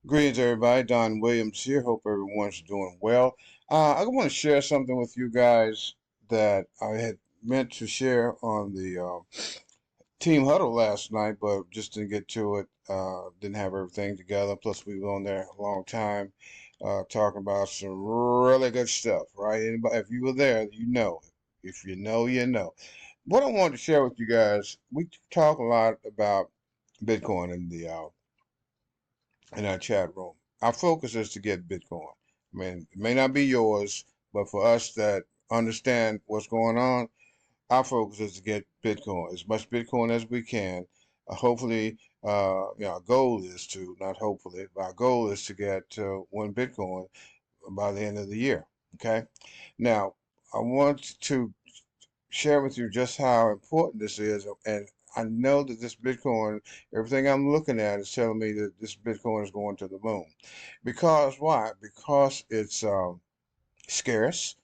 Greetings, everybody. Don Williams here. Hope everyone's doing well. I want to share something with you guys that I had meant to share on the team huddle last night, but just didn't get to it. Didn't have everything together. Plus, we were on there a long time talking about some really good stuff, right? Anybody, if you were there, you know. If you know, you know. What I wanted to share with you guys, we talk a lot about Bitcoin in our chat room. Our focus is to get Bitcoin. I mean, it may not be yours, but for us that understand what's going on, our focus is to get Bitcoin, as much Bitcoin as we can. Hopefully, our goal is to, not hopefully, but our goal is to get 1 Bitcoin by the end of the year. Okay. Now, I want to share with you just how important this is. And I know that this Bitcoin, everything I'm looking at is telling me that this Bitcoin is going to the moon. Because why? Because it's scarce.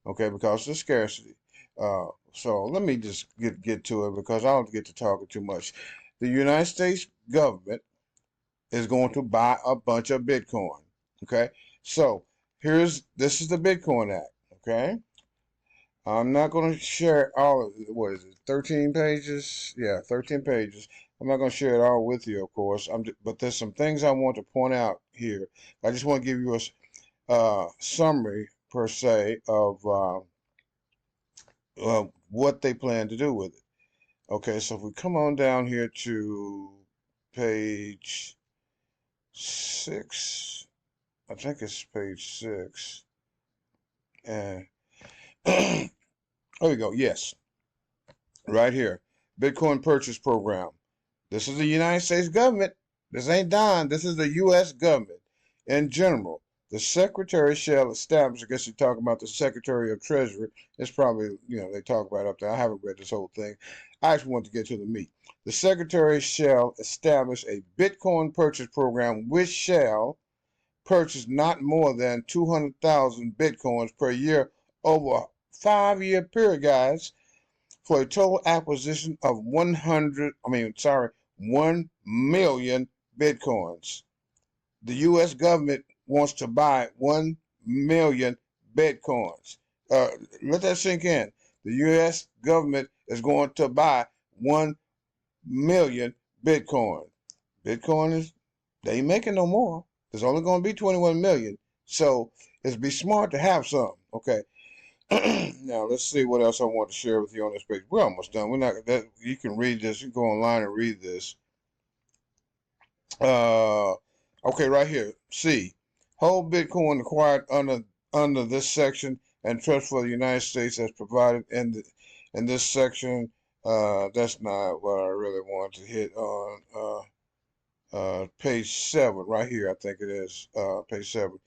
Okay, because of scarcity. So let me just get to it because I don't get to talking too much. The United States government is going to buy a bunch of Bitcoin. Okay, so this is the Bitcoin Act. Okay, I'm not going to share all of it. What is it? 13 pages? Yeah, 13 pages. I'm not going to share it all with you, of course. But there's some things I want to point out here. I just want to give you a summary, per se, of what they plan to do with it. Okay, so if we come on down here to page 6, I think it's page 6. And there we go. Yes, right here. Bitcoin purchase program. This is the United States government. This ain't Don. This is the U.S. government in general. The secretary shall establish. I guess you're talking about the secretary of treasury. It's probably, they talk about it up there. I haven't read this whole thing. I actually want to get to the meat. The secretary shall establish a Bitcoin purchase program which shall purchase not more than 200,000 Bitcoins per year over a 5-year period, guys, for a total acquisition of 1 million Bitcoins. The U.S. government wants to buy 1 million Bitcoins. Let that sink in. The U.S. government is going to buy 1 million Bitcoin. Bitcoin they ain't making no more. There's only going to be 21 million. So it'd be smart to have some. Okay. Now let's see what else I want to share with you on this page. We're almost done. We're not that you can read this. You can go online and read this. Uh, okay, right here. C. Hold Bitcoin acquired under this section and trust for the United States as provided in this section. That's not what I really want to hit on. Page 7, right here. I think it is page 7.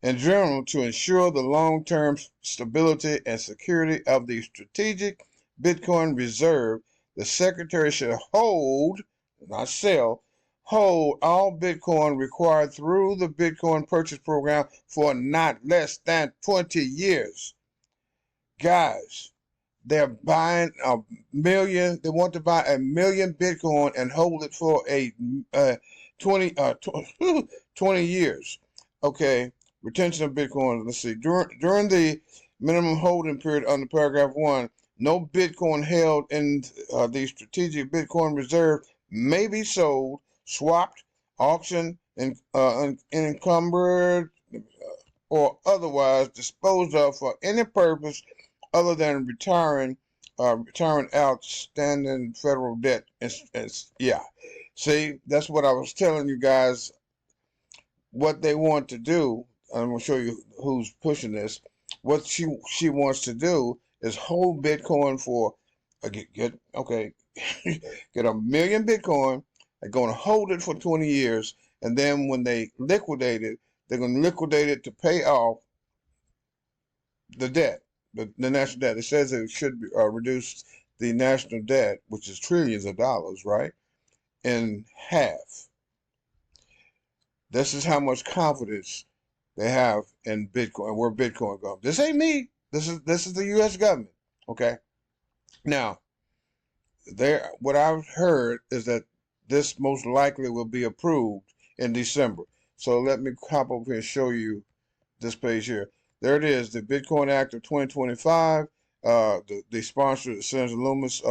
In general, to ensure the long-term stability and security of the strategic Bitcoin reserve, the Secretary should hold, not sell, hold all Bitcoin required through the Bitcoin purchase program for not less than 20 years. Guys, they're buying a million. They want to buy 1 million Bitcoin and hold it for a 20 years. Okay, retention of Bitcoin. Let's see. During the minimum holding period under paragraph 1, no Bitcoin held in the strategic Bitcoin reserve may be sold, swapped, auctioned, encumbered, or otherwise disposed of for any purpose other than retiring outstanding federal debt. Yeah. See, that's what I was telling you guys. What they want to do. I'm gonna show you who's pushing this. What she wants to do is hold Bitcoin for okay, get 1 million Bitcoin. They're gonna hold it for 20 years, and then when they liquidate it, they're gonna liquidate it to pay off the debt, the national debt. It says it should reduce the national debt, which is trillions of dollars, right, in half. This is how much confidence they have in Bitcoin, where Bitcoin goes. This ain't me. This is the U.S. government. Okay. Now, what I've heard is that this most likely will be approved in December. So let me hop over here and show you this page here. There it is, the Bitcoin Act of 2025. The sponsor, Cynthia Lummis.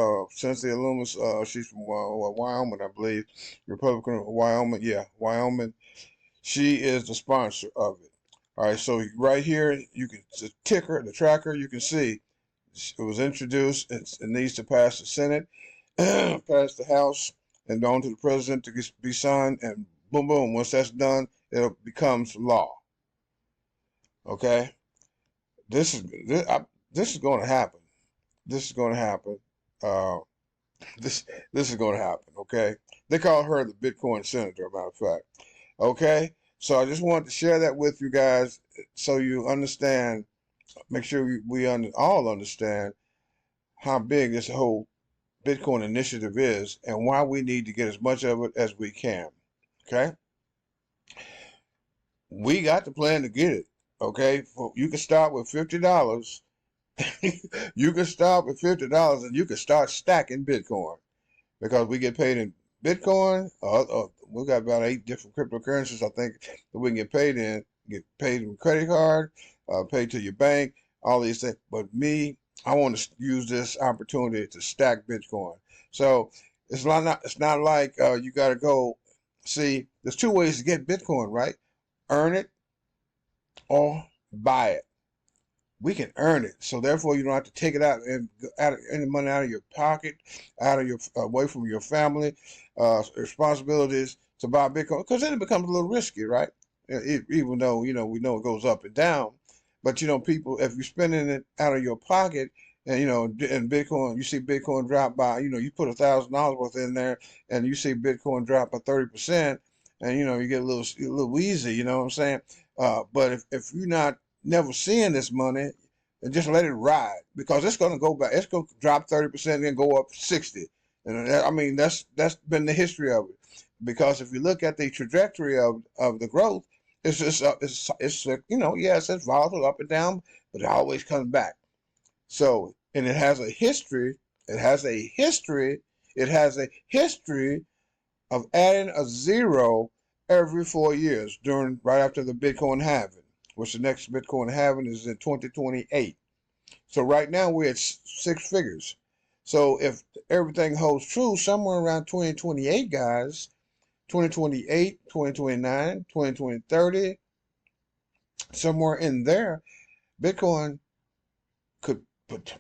She's from Wyoming, I believe. Republican of Wyoming. Yeah, Wyoming. She is the sponsor of it. All right, so right here, you can the ticker, the tracker. You can see it was introduced. It needs to pass the Senate, pass the House, and on to the president to be signed. And boom, boom. Once that's done, it becomes law. Okay, this is going to happen. This is going to happen. Uh, this is going to happen. Okay, they call her the Bitcoin senator. Matter of fact. Okay, so I just wanted to share that with you guys so you understand. Make sure we all understand how big this whole Bitcoin initiative is and why we need to get as much of it as we can. Okay, we got the plan to get it. Okay, you can start with $50. You can start with $50 and you can start stacking Bitcoin because we get paid in Bitcoin. We got about 8 different cryptocurrencies, I think, that we can get paid in. Get paid with credit card, paid to your bank, all these things. But me, I want to use this opportunity to stack Bitcoin. So it's not like you got to go. See, there's 2 ways to get Bitcoin, right? Earn it or buy it. We can earn it, so therefore you don't have to take it out and any money out of your pocket, out of your away from your family responsibilities to buy Bitcoin, because then it becomes a little risky, right? Even though we know it goes up and down, but people, if you're spending it out of your pocket, and in Bitcoin, you see Bitcoin drop by, you put $1,000 worth in there, and you see Bitcoin drop by 30%, and you get a little wheezy, you know what I'm saying? But if you're not never seeing this money, and just let it ride because it's going to go back. It's going to drop 30% and then go up 60. And I mean that's been the history of it. Because if you look at the trajectory of the growth, it's just yes, it's volatile up and down, but it always comes back. So and it has a history. It has a history. It has a history of adding a zero every 4 years right after the Bitcoin halving, which the next Bitcoin halving is in 2028. So right now we're at 6 figures. So if everything holds true, somewhere around 2028, guys, 2028, 2029, 2030, somewhere in there, Bitcoin could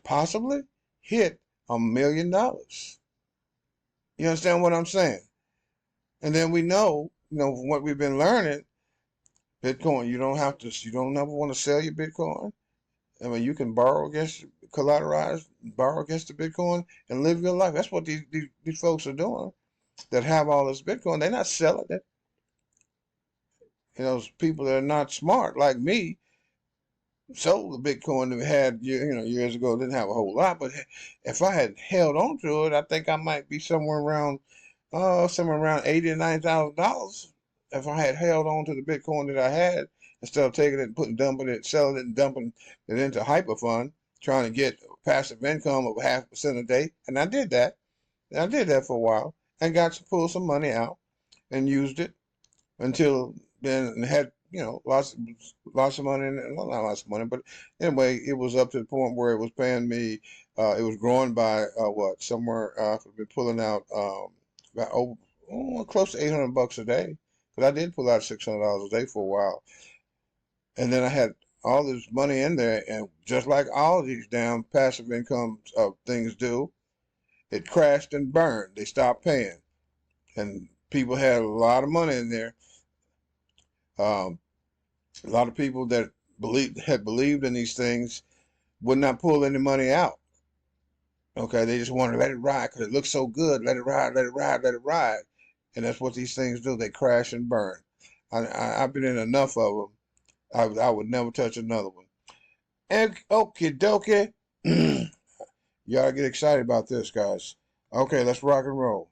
possibly hit $1 million. You understand what I'm saying? And then we know, from what we've been learning, Bitcoin, you don't ever want to sell your Bitcoin. I mean, you can collateralize, borrow against the Bitcoin and live your life. That's what these folks are doing that have all this Bitcoin. They're not selling it. People that are not smart like me sold the Bitcoin that we had, years ago. Didn't have a whole lot, but if I had held on to it, I think I might be somewhere around $80,000 or $90,000 if I had held on to the Bitcoin that I had instead of taking it and dumping it, selling it and dumping it into Hyperfund, trying to get passive income of 0.5% a day. And I did that. And I did that for a while and got to pull some money out and used it until then and had, lots of money, well, not lots of money, but anyway, it was up to the point where it was paying me, it was growing by, somewhere, I've been pulling out, about close to $800 a day, but I did pull out $600 a day for a while, and then I had all this money in there, and just like all these damn passive income things do, it crashed and burned. They stopped paying, and people had a lot of money in there. Um, a lot of people that had believed in these things would not pull any money out. Okay, they just wanted to let it ride because it looks so good. Let it ride, let it ride, let it ride. And that's what these things do. They crash and burn. I've been in enough of them. I would never touch another one. And okie dokie. You ought to get excited about this, guys. Okay, let's rock and roll.